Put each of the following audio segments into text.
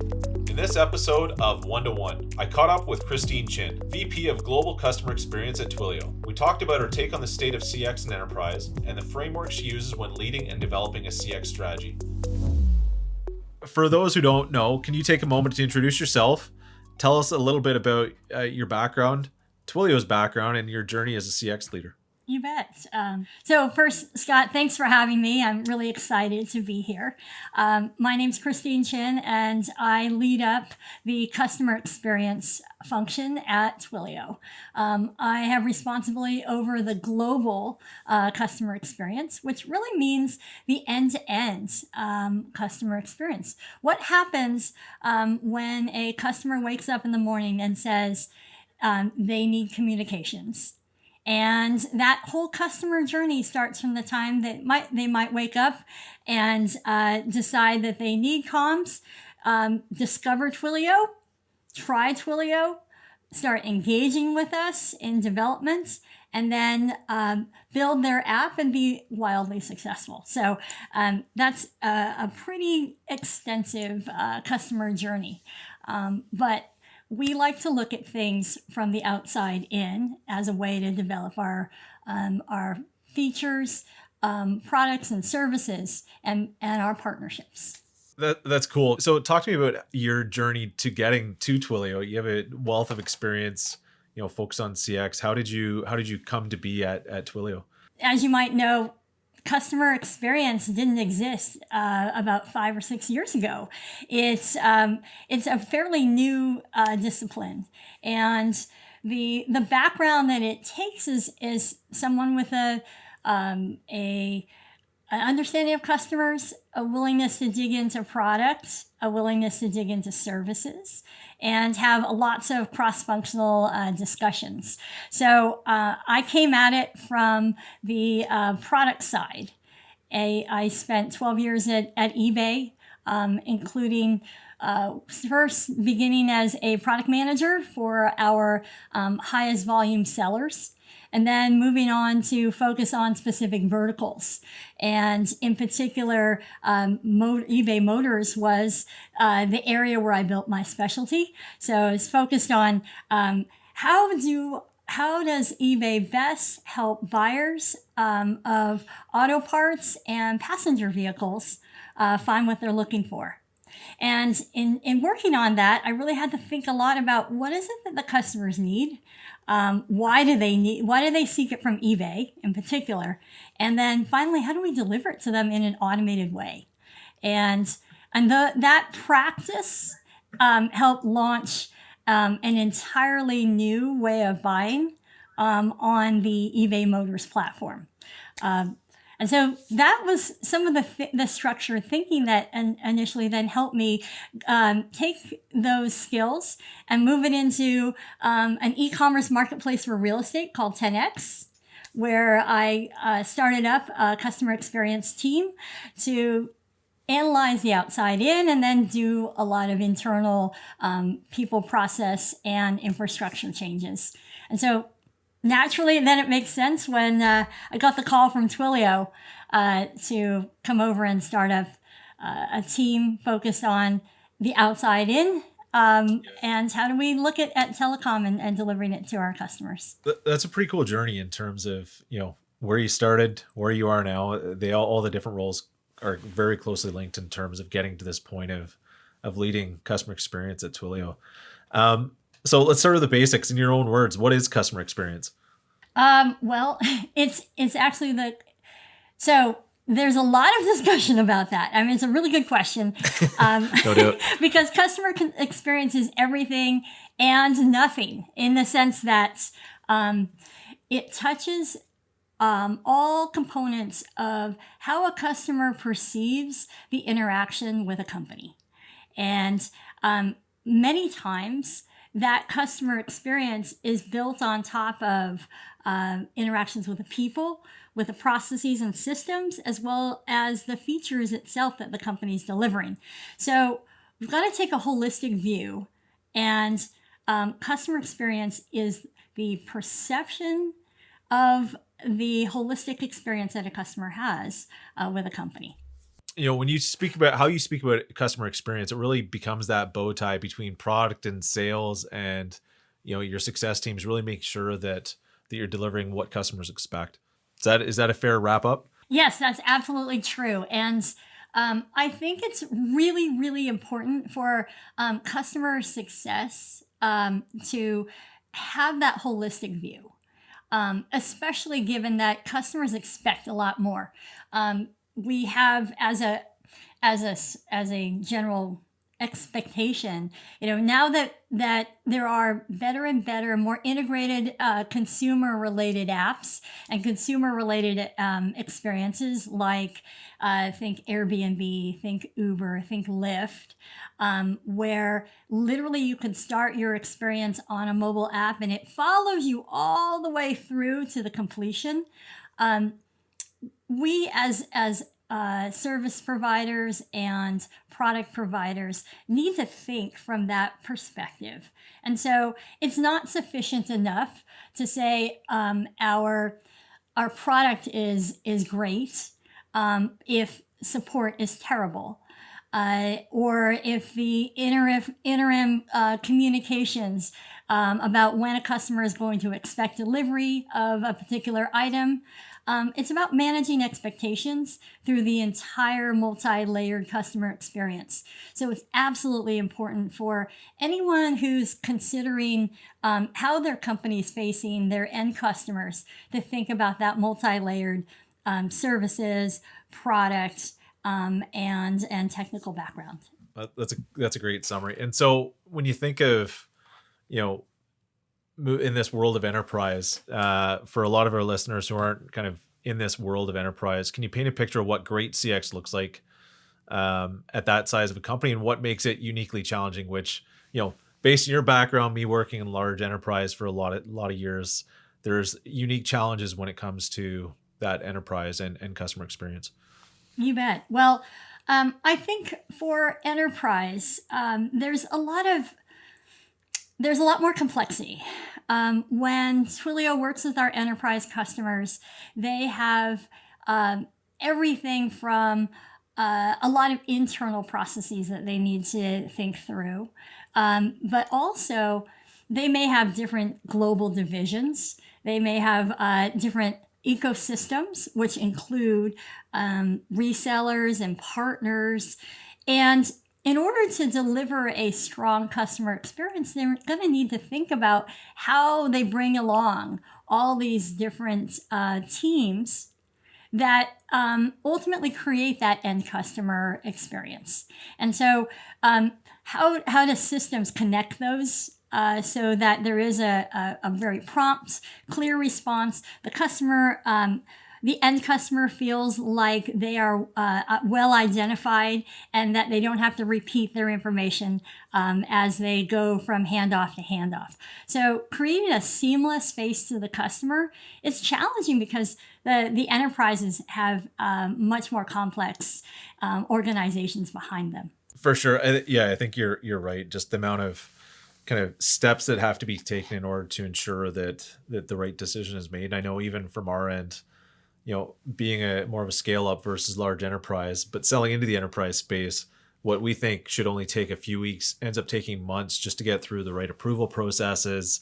In this episode of One to One, I caught up with Kristine Chin, VP of Global Customer Experience at Twilio. We talked about her take on the state of CX and enterprise and the framework she uses when leading and developing a CX strategy. For those who don't know, can you take a moment to introduce yourself? Tell us a little bit about your background, Twilio's background, and your journey as a CX leader. You bet. So first, Scott, thanks for having me. I'm really excited to be here. My name's Kristine Chin, and I lead up the customer experience function at Twilio. I have responsibility over the global customer experience, which really means the end-to-end customer experience. What happens when a customer wakes up in the morning and says they need communications? And that whole customer journey starts from the time that they might wake up and decide that they need comms, discover Twilio, try Twilio, start engaging with us in development, and then build their app and be wildly successful. So that's a pretty extensive customer journey. But we like to look at things from the outside in as a way to develop our features, products and services, and our partnerships. That's cool. So talk to me about your journey to getting to Twilio. You have a wealth of experience, focused on CX. How did you come to be at Twilio? As you might know, customer experience didn't exist about 5 or 6 years ago. It's a fairly new discipline, and the background that it takes is someone with an understanding of customers, a willingness to dig into products, a willingness to dig into services, and have lots of cross-functional discussions. So I came at it from the product side. I spent 12 years at eBay, including first beginning as a product manager for our highest volume sellers, and then moving on to focus on specific verticals. And in particular, eBay Motors was the area where I built my specialty. So I was focused on how does eBay best help buyers of auto parts and passenger vehicles find what they're looking for. And in working on that, I really had to think a lot about what is it that the customers need. Why do they seek it from eBay in particular? And then finally, how do we deliver it to them in an automated way? And that practice helped launch an entirely new way of buying on the eBay Motors platform. And so that was some of the structured thinking that initially then helped me take those skills and move it into an e-commerce marketplace for real estate called 10X, where I started up a customer experience team to analyze the outside in and then do a lot of internal people, process, and infrastructure changes. And so naturally, then it makes sense when I got the call from Twilio to come over and start up a team focused on the outside in and how do we look at telecom and delivering it to our customers. That's a pretty cool journey in terms of, where you started, where you are now. All the different roles are very closely linked in terms of getting to this point of leading customer experience at Twilio. So let's start with the basics. In your own words, what is customer experience? Well, it's actually so there's a lot of discussion about that. I mean, it's a really good question. Don't do it. Because customer experience is everything and nothing in the sense that it touches all components of how a customer perceives the interaction with a company. And many times, that customer experience is built on top of interactions with the people, with the processes and systems, as well as the features itself that the company is delivering. So we've got to take a holistic view, and customer experience is the perception of the holistic experience that a customer has with a company. When you speak about how you speak about customer experience, it really becomes that bow tie between product and sales, and your success teams really make sure that you're delivering what customers expect. Is that a fair wrap up? Yes, that's absolutely true. And I think it's really, really important for customer success to have that holistic view, especially given that customers expect a lot more. We have as a general expectation, now that there are better and better, more integrated consumer related apps and consumer related experiences, like think Airbnb, think Uber, think Lyft, where literally you can start your experience on a mobile app and it follows you all the way through to the completion. We as service providers and product providers need to think from that perspective. And so it's not sufficient enough to say our product is great if support is terrible. Or if the interim communications about when a customer is going to expect delivery of a particular item. It's about managing expectations through the entire multi-layered customer experience. So it's absolutely important for anyone who's considering how their company is facing their end customers to think about that multi-layered services, product, and technical background. That's a great summary. And so when you think of, in this world of enterprise, for a lot of our listeners who aren't kind of in this world of enterprise, can you paint a picture of what great CX looks like at that size of a company, and what makes it uniquely challenging? Which, based on your background, me working in large enterprise for a lot of years, there's unique challenges when it comes to that enterprise and customer experience. You bet. Well, I think for enterprise, there's a lot more complexity. When Twilio works with our enterprise customers, they have everything from a lot of internal processes that they need to think through, but also they may have different global divisions. They may have different ecosystems, which include resellers and partners. And in order to deliver a strong customer experience, they're going to need to think about how they bring along all these different teams that ultimately create that end customer experience. And so how do systems connect those so that there is a very prompt, clear response? The end customer feels like they are well identified and that they don't have to repeat their information as they go from handoff to handoff. So creating a seamless face to the customer is challenging because the enterprises have much more complex organizations behind them. For sure. I think you're right. Just the amount of kind of steps that have to be taken in order to ensure that the right decision is made. I know even from our end, being a more of a scale up versus large enterprise, but selling into the enterprise space, what we think should only take a few weeks ends up taking months just to get through the right approval processes,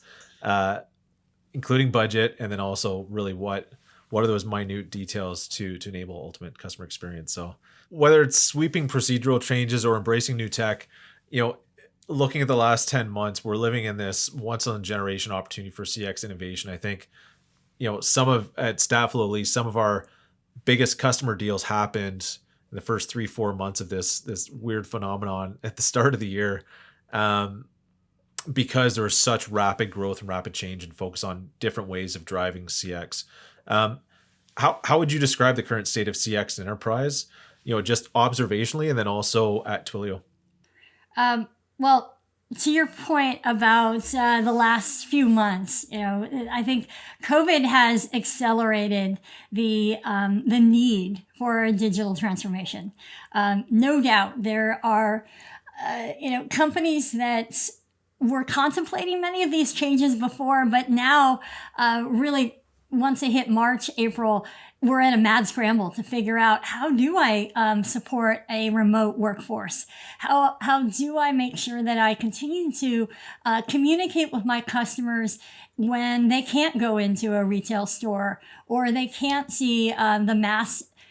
including budget, and then also really what are those minute details to enable ultimate customer experience. So whether it's sweeping procedural changes or embracing new tech, looking at the last 10 months, we're living in this once in a generation opportunity for CX innovation. I think at Statflo, at least, some of our biggest customer deals happened in the first 3-4 months of this weird phenomenon at the start of the year, because there was such rapid growth and rapid change and focus on different ways of driving CX. How would you describe the current state of CX enterprise? Just observationally, and then also at Twilio. Well, to your point about the last few months, I think COVID has accelerated the need for a digital transformation. No doubt, there are companies that were contemplating many of these changes before, but now really once it hit March, April, we're at a mad scramble to figure out how do I support a remote workforce? How do I make sure that I continue to communicate with my customers when they can't go into a retail store or they can't see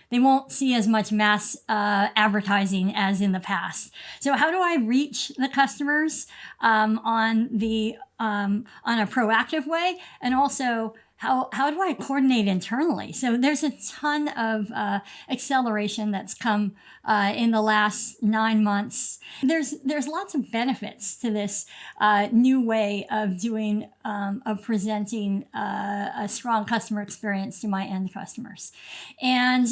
they won't see as much mass advertising as in the past. So how do I reach the customers on a proactive way, and also how do I coordinate internally? So there's a ton of acceleration that's come in the last 9 months. There's lots of benefits to this new way of doing of presenting a strong customer experience to my end customers. And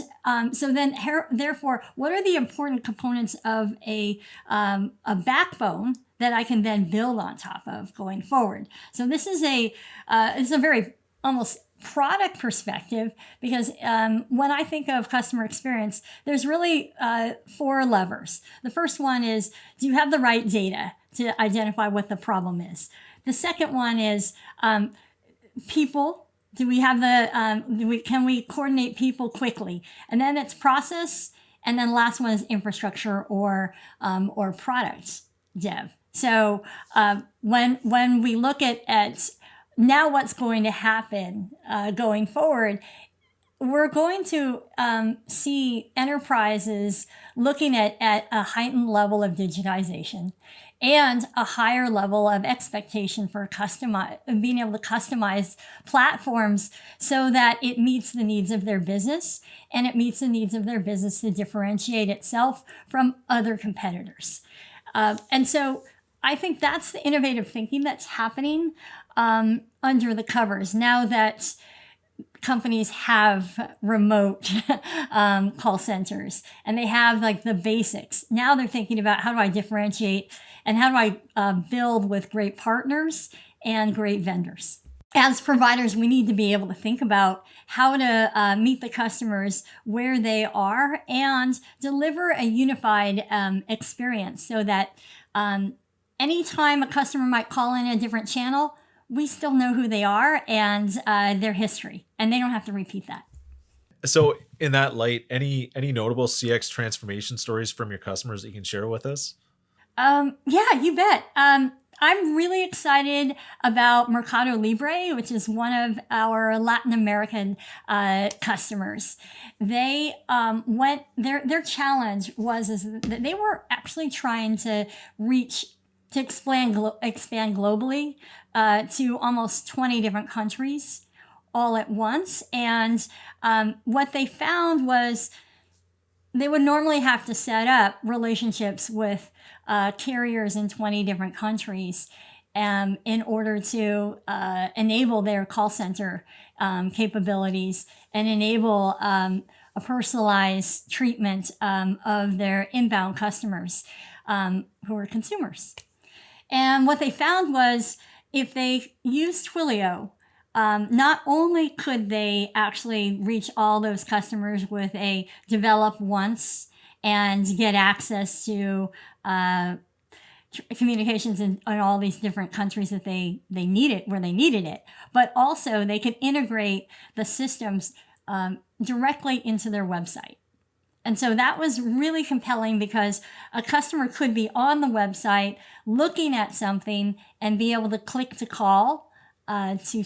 so then therefore, what are the important components of a backbone that I can then build on top of going forward? So this is a very almost product perspective, because when I think of customer experience, there's really 4 levers. The first one is, do you have the right data to identify what the problem is? The second one is people. Do we have can we coordinate people quickly? And then it's process. And then last one is infrastructure or product dev. So when we look at now what's going to happen going forward, we're going to see enterprises looking at a heightened level of digitization and a higher level of expectation for being able to customize platforms so that it meets the needs of their business, and it meets the needs of their business to differentiate itself from other competitors. And so I think that's the innovative thinking that's happening under the covers now that companies have remote call centers and they have like the basics. Now they're thinking about, how do I differentiate and how do I build with great partners and great vendors? As providers, we need to be able to think about how to meet the customers where they are and deliver a unified experience so that anytime a customer might call in a different channel, we still know who they are and their history, and they don't have to repeat that. So in that light, any notable CX transformation stories from your customers that you can share with us? Yeah, you bet. I'm really excited about Mercado Libre, which is one of our Latin American customers. They their challenge was that they were actually trying to expand globally to almost 20 different countries all at once. And what they found was they would normally have to set up relationships with carriers in 20 different countries in order to enable their call center capabilities and enable a personalized treatment of their inbound customers who are consumers. And what they found was, if they used Twilio, not only could they actually reach all those customers with a develop once and get access to communications in all these different countries that they needed, where they needed it, but also they could integrate the systems directly into their website. And so that was really compelling, because a customer could be on the website looking at something and be able to click to call to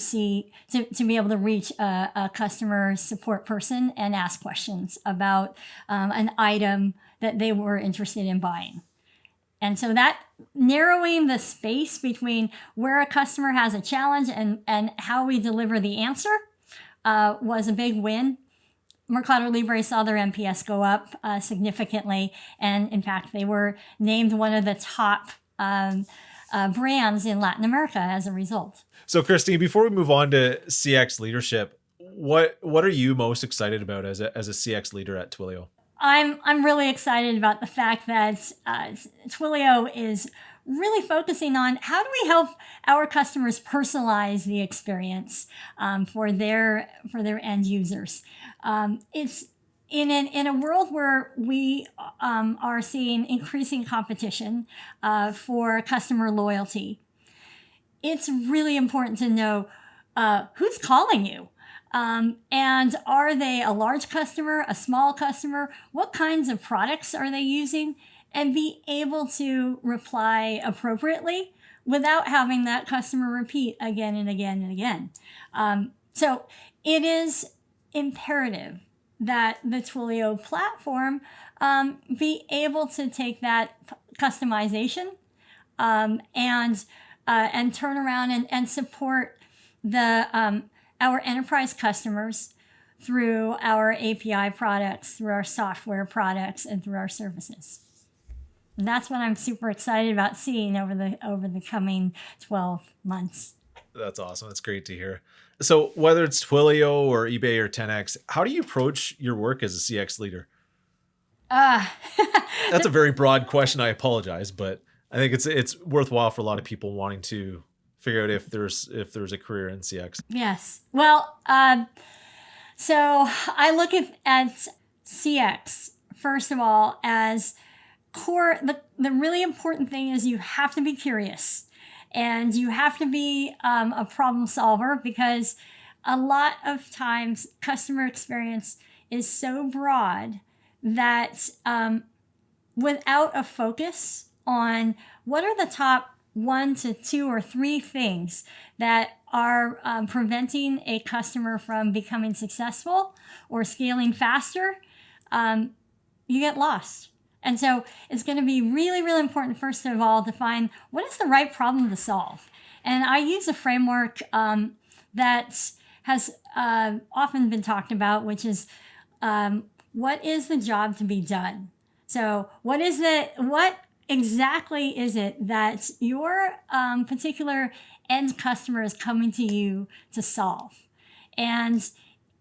be able to reach a customer support person and ask questions about an item that they were interested in buying. And so that narrowing the space between where a customer has a challenge and how we deliver the answer was a big win. Mercado Libre saw their NPS go up significantly. And in fact, they were named one of the top brands in Latin America as a result. So Kristine, before we move on to CX leadership, what are you most excited about as a CX leader at Twilio? I'm really excited about the fact that Twilio is really focusing on, how do we help our customers personalize the experience for their end users. It's in a world where we are seeing increasing competition for customer loyalty. It's really important to know who's calling you. And are they a large customer, a small customer? What kinds of products are they using? And be able to reply appropriately without having that customer repeat again and again and again. So it is imperative that the Twilio platform be able to take that customization and turn around and support the our enterprise customers through our API products, through our software products, and through our services. And that's what I'm super excited about seeing over the coming 12 months. That's awesome. That's great to hear. So whether it's Twilio or eBay or 10X, how do you approach your work as a CX leader? That's a very broad question. I apologize, but I think it's worthwhile for a lot of people wanting to figure out if there's a career in CX. Yes. Well, so I look at CX first of all as core. The really important thing is you have to be curious, and you have to be a problem solver, because a lot of times customer experience is so broad that without a focus on what are the top 1 to 2 or 3 things that are preventing a customer from becoming successful or scaling faster, you get lost. And so it's going to be really, really important, first of all, to find what is the right problem to solve. And I use a framework that has often been talked about, which is what is the job to be done? So what exactly is it that your particular end customer is coming to you to solve? And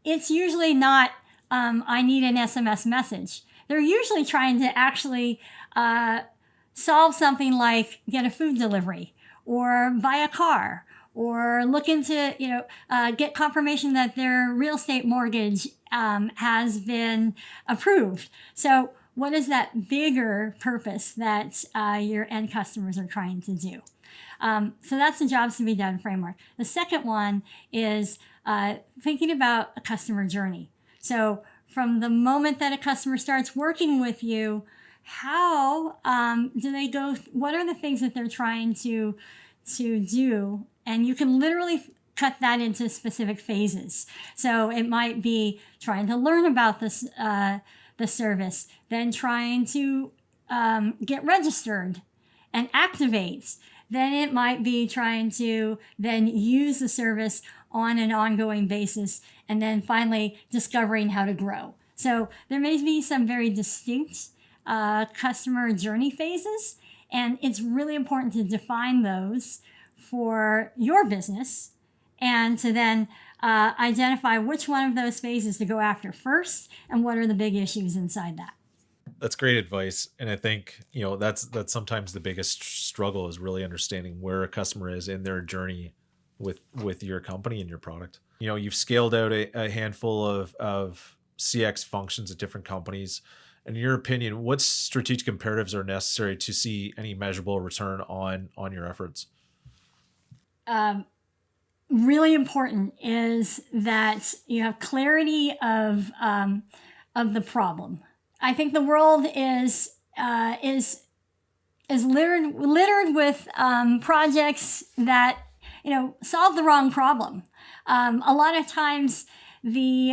it's usually not, I need an SMS message. They're usually trying to actually solve something like get a food delivery or buy a car or look into, get confirmation that their real estate mortgage has been approved. So what is that bigger purpose that your end customers are trying to do? So that's the jobs to be done framework. The second one is thinking about a customer journey. So from the moment that a customer starts working with you, how do they go? What are the things that they're trying to do? And you can literally cut that into specific phases. So it might be trying to learn about this, the service, then trying to get registered and activate. Then it might be trying to then use the service on an ongoing basis, and then finally discovering how to grow. So there may be some very distinct customer journey phases, and it's really important to define those for your business and to then identify which one of those phases to go after first and what are the big issues inside that. That's great advice. And I think, that's sometimes the biggest struggle is really understanding where a customer is in their journey with your company and your product. You've scaled out a handful of CX functions at different companies. In your opinion, what strategic imperatives are necessary to see any measurable return on your efforts? Really important is that you have clarity of the problem. I think the world is littered with projects that solve the wrong problem. A lot of times the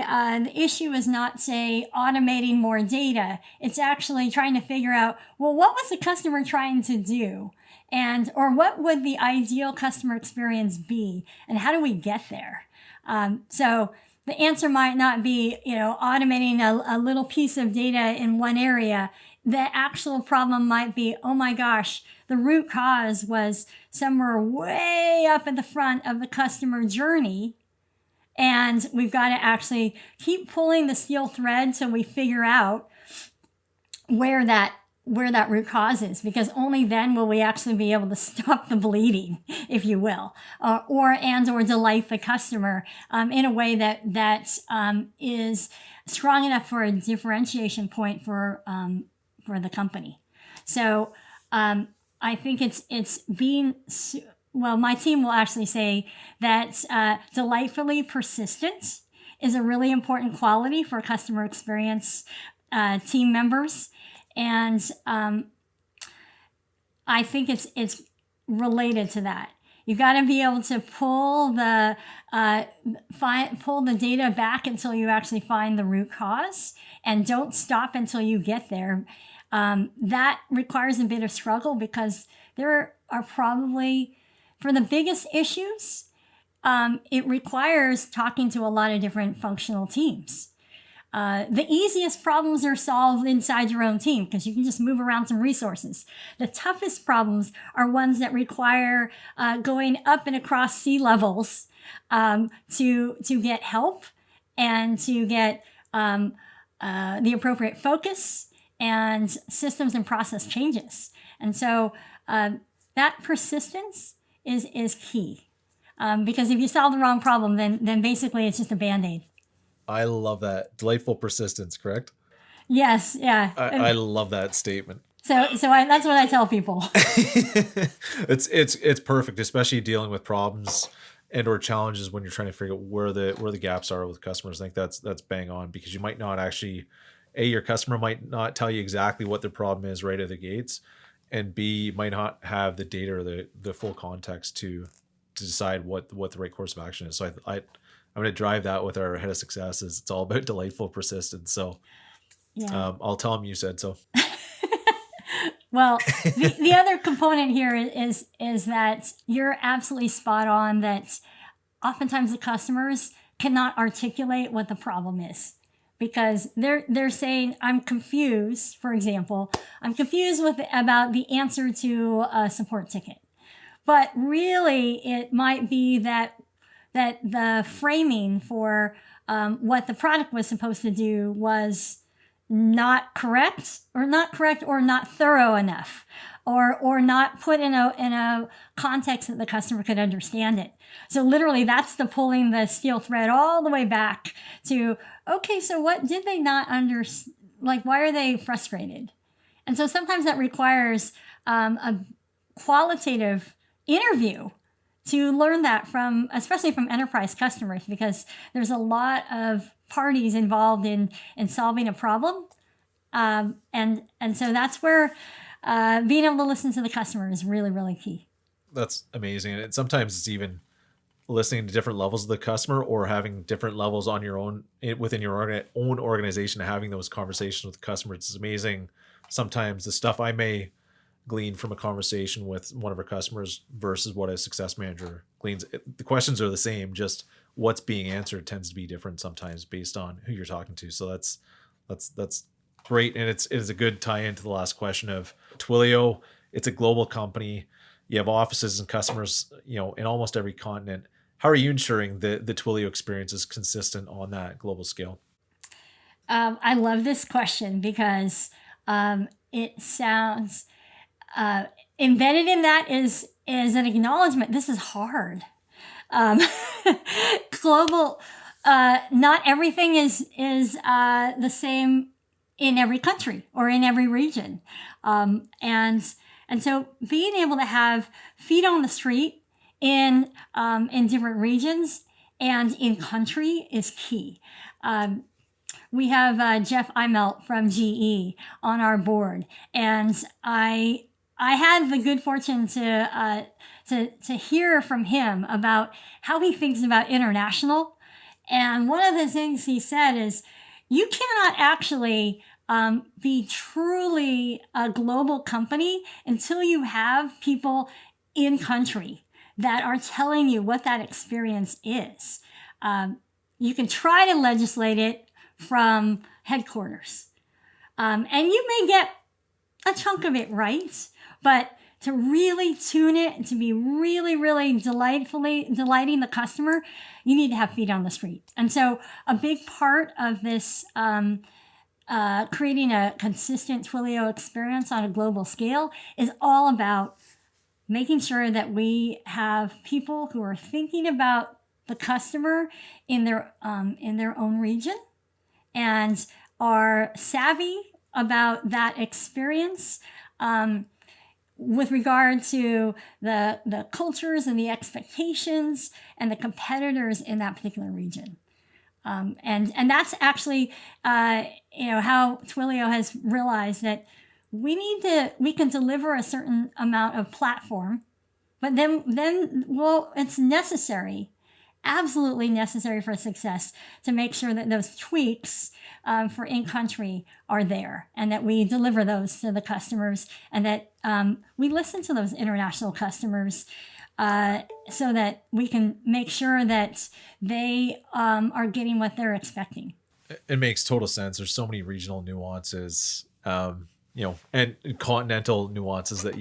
issue is not, say, automating more data. It's actually trying to figure out, well, what was the customer trying to do? Or what would the ideal customer experience be? And how do we get there? So the answer might not be, automating a little piece of data in one area. The actual problem might be, oh my gosh, the root cause was somewhere way up at the front of the customer journey. And we've got to actually keep pulling the steel thread till we figure out where that root cause is, because only then will we actually be able to stop the bleeding, if you will, or delight the customer in a way that is strong enough for a differentiation point for the company. So I think it's being, well, my team will actually say that delightfully persistent is a really important quality for customer experience team members. And I think it's related to that. You've got to be able to pull the data back until you actually find the root cause, and don't stop until you get there. That requires a bit of struggle, because there are probably, for the biggest issues, it requires talking to a lot of different functional teams. The easiest problems are solved inside your own team, because you can just move around some resources. The toughest problems are ones that require going up and across sea levels to get help and to get the appropriate focus and systems and process changes. And so that persistence is key, because if you solve the wrong problem, then basically it's just a Band-Aid. I love that. Delightful persistence, correct? Yes, yeah. I love that statement. So that's what I tell people. It's perfect, especially dealing with problems and or challenges when you're trying to figure out where the gaps are with customers. I think that's bang on, because you might not actually, A, your customer might not tell you exactly what their problem is right out of the gates, and B, might not have the data or the full context to decide what the right course of action is. So I'm going to drive that with our head of success. Is it's all about delightful persistence. So Yeah. I'll tell him you said so. Well, the other component here is that you're absolutely spot on, that oftentimes the customers cannot articulate what the problem is, because they're saying, I'm confused. For example, I'm confused about the answer to a support ticket. But really, it might be that the framing for what the product was supposed to do was not correct or not thorough enough, or not put in a context that the customer could understand it. So literally, that's the pulling the steel thread all the way back to, okay, so what did they not understand? Like, why are they frustrated? And so sometimes that requires a qualitative interview to learn that especially from enterprise customers, because there's a lot of parties involved in solving a problem. And so that's where being able to listen to the customer is really, really key. That's amazing. And sometimes it's even listening to different levels of the customer, or having different levels on your own within your own organization, having those conversations with the customer. It's amazing. Sometimes the stuff I may glean from a conversation with one of our customers versus what a success manager gleans. The questions are the same, just what's being answered tends to be different sometimes based on who you're talking to. So that's great. And it is a good tie into the last question of Twilio. It's a global company. You have offices and customers, in almost every continent. How are you ensuring the Twilio experience is consistent on that global scale? I love this question, because it sounds embedded in that is an acknowledgement. This is hard. Global, not everything is the same in every country or in every region, and so being able to have feet on the street in different regions and in country is key. We have Jeff Imelt from GE on our board, and I had the good fortune to hear from him about how he thinks about international. And one of the things he said is, you cannot actually be truly a global company until you have people in country that are telling you what that experience is. You can try to legislate it from headquarters, and you may get a chunk of it right, but to really tune it and to be really, really delighting the customer, you need to have feet on the street. And so a big part of this creating a consistent Twilio experience on a global scale is all about making sure that we have people who are thinking about the customer in their own region and are savvy about that experience with regard to the cultures and the expectations and the competitors in that particular region. And that's actually how Twilio has realized that we can deliver a certain amount of platform, but then it's necessary, absolutely necessary for success, to make sure that those tweaks for in-country are there, and that we deliver those to the customers, and that we listen to those international customers so that we can make sure that they are getting what they're expecting. It makes total sense. There's so many regional nuances, and continental nuances that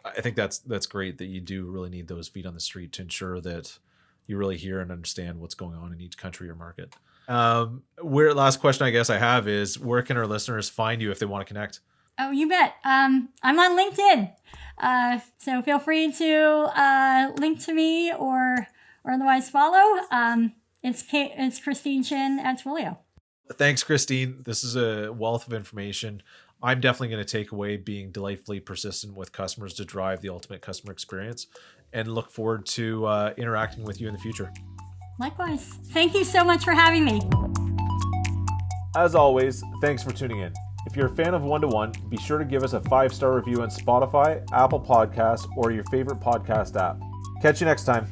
I think that's great that you do really need those feet on the street to ensure that you really hear and understand what's going on in each country or market. Last question I guess I have is, where can our listeners find you if they want to connect? Oh, you bet. I'm on LinkedIn. So feel free to link to me or otherwise follow. It's Kristine Chin at Twilio. Thanks, Kristine. This is a wealth of information. I'm definitely going to take away being delightfully persistent with customers to drive the ultimate customer experience, and look forward to interacting with you in the future. Likewise. Thank you so much for having me. As always, thanks for tuning in. If you're a fan of One-to-One, be sure to give us a 5-star review on Spotify, Apple Podcasts, or your favorite podcast app. Catch you next time.